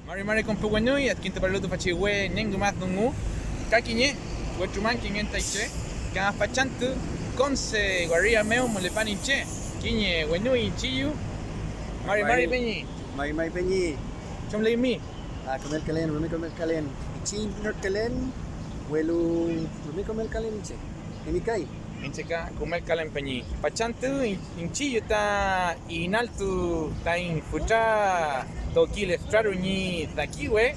Mari con Puguanui, at Quinta Paluto Fachiwe, Nengu Matnungu, Kakine, Wetuman King and Taiche, Gafachantu, Conce, Guaria Meo, Molepaniche, Kine, Wenui, Chiyu, Mari Penny, Mari Penny, Chumley me, Comer Calen, Rumicomel Calen, Chin North Calen, Welu, Rumicomel Calen, Emikai. Incheca, Comer Calen Penny, Pachantu, in Chiyu ta inaltu, ta in Fucha, Tokile Straruni, Takiwe,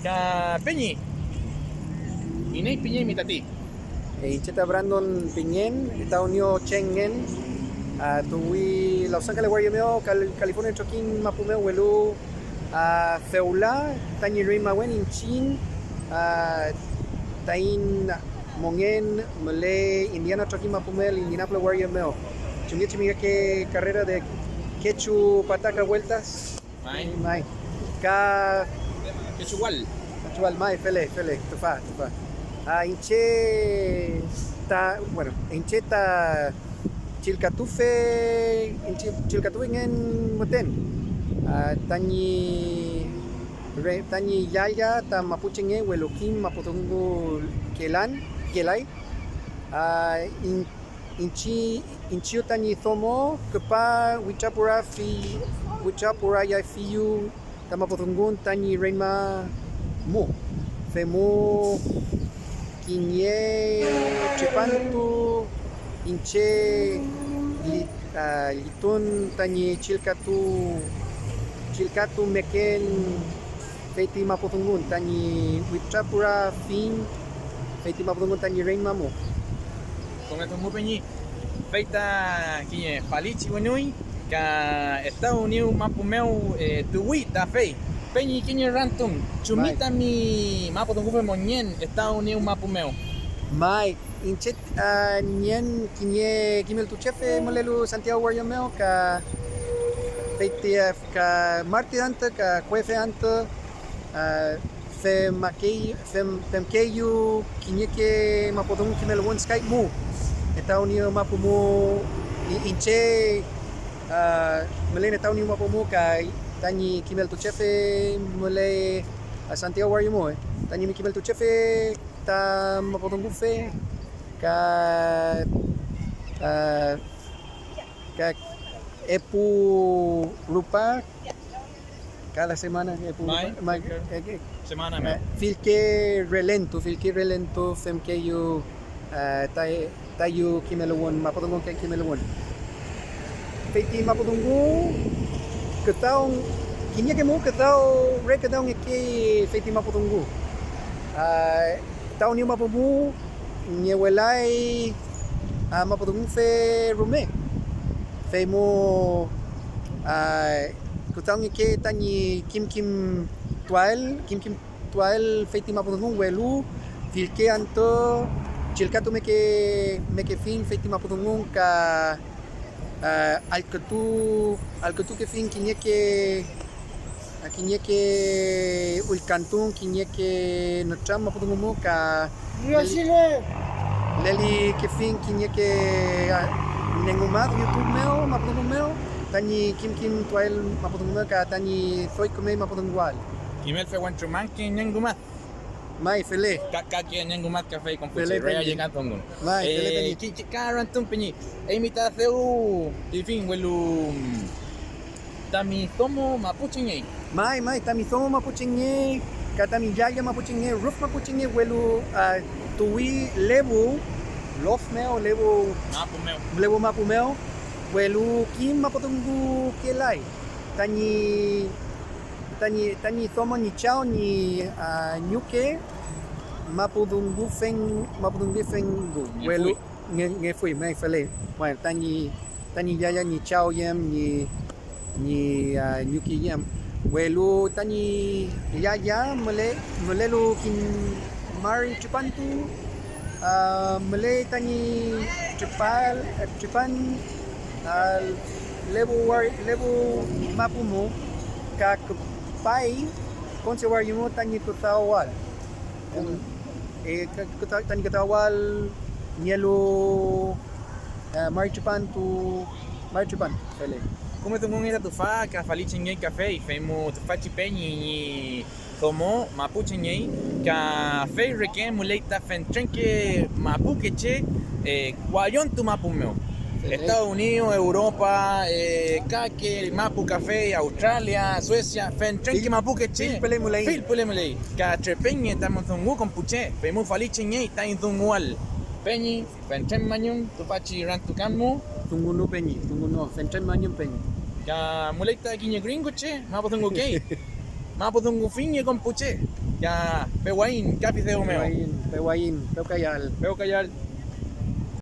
Ka Penny. Inei Piñe Mitati. Incheta Brandon Piñen, Estados Unidos Schengen, Tuwi Los Ángeles Guayameo, California Choquín Mapumeo, Welu, Feula, Tani Rima Wen, Inchin, Tain Mongen, Malay, Indiana Choquín Mapumeo, Indianapolis Guayameo. Chimiga que carrera de Quechu Pataca Vueltas. Mai. Ka Quechual. Quechual, Mai, Fele, Tufa. Inche ta Chilcatufe en Moten. Tani Yaya ta Mapuchinge, Welokim, Mapotungu Kelai. Inchio tani Thomo, Kepa, Wichapura ya Fiu, Tamapotungun, Tani Reima Mu. Femu Kinye Chepantu Inche Litun Tani Chilkatu Meken Feiti Mapotungun Tani Wichapura Fin Feiti Mapotungun Tani Rein Mamu. Con estos muy peñi, feita que Palichi Wenui, que Estados Unidos Mapumeu Tuwi ta fei. Peñi Kiñe Rantum, Chumita mi Mapotungu Monien, Estados Unidos Mapumeu. Mai Inchet Nien Kinye Kimel Tuchefe Molelu Santiago Guayameo ka Feiti ka Marti Anta ka Cuefe Anta Femkeyu Kinyeke Mapotungu Kimel One Skype Mu. Estados Unidos Mapumu Inche Melen Estados Unidos Mapumu ka Tani Kimel Tuchefe Mole a Santiago Guayamo Tani Kimel Tuchefe ta Mapotungu Fe ka Epu Rupa cada semana Epu Semana me Filke relento Femkeyu Tayu Kimelawon Mapotungu Kimelawon Feiti Mapotungu Ketaong Kinya kemo ketao rekadaong eke Feiti Mapotungu Tao ni Mapumu Nyewelai Mapotungu fe Rume Femo Ketaong eke Tani Kim Tual Feiti Mapotungu Welu Filke Anto Chilkatu meke fin Feiti Mapotungu ka Alkatu ke fin kinyeke Ulkantun kinyeke Nocham Mapotungu ka Leli ke fin kinyeke Nengumat YouTube meo Mapotungu meo Tani Kim Tual Mapotungu ka Tani Soikome Mapotungual Kimel fe Wanchuman King Nengumat. Mai Fele Kaki Nengumat Café con Fuche, Rea llegando Tongun. Mai Fele Karantum Peñi, Emita Seu, Tifin, Welu Tami Tomo Mapuchinge. Mai Tami Tomo Mapuchinge, Katami Yaya Mapuchinge, Ruf Mapuchinge, Welu Tuwi Lebu, Lofmeo, Lebu Mapumeo, Welu Kim Mapotungu Kelai, Tani Tomo ni Chao ni Nyuke Mapotungu Fengu Welu Nge Fui Mai Fele. Bueno, Tani Yaya ni Chao Yem ni Nyuki Yem. Welu Tani Yaya Molelu Kin Mari Chupantu Mele Tani Chupan Lebu Mapumu ka Pai Konse Guayamo Tani Kutawal Tani Kutawal Nielo Marichupan Fele come tu ngita tu fa ka falici ngei café femu tu faci pegni como mapuche ngei ka fe reken muleita fen trenke mapuche che guayon tu mapu meu. Estados Unidos, Europa, Kake, Mapu Café, Australia, Suecia, fen trenki mapu que che. Fil pele mulei. Ka trepenye estamos un con puche. Femu falici ngei ta in un wal. Penyi, fen tren manyum tu faci ran tu kamu. Tunggu no penyi, tunggu no, fentren manyum penyi. Ya muleita kinya gringo che, mapo tungu gay. Mapo tungu finye con puche. Ya pewain, capi de homeo. Pewain, peu kayal. Veo callar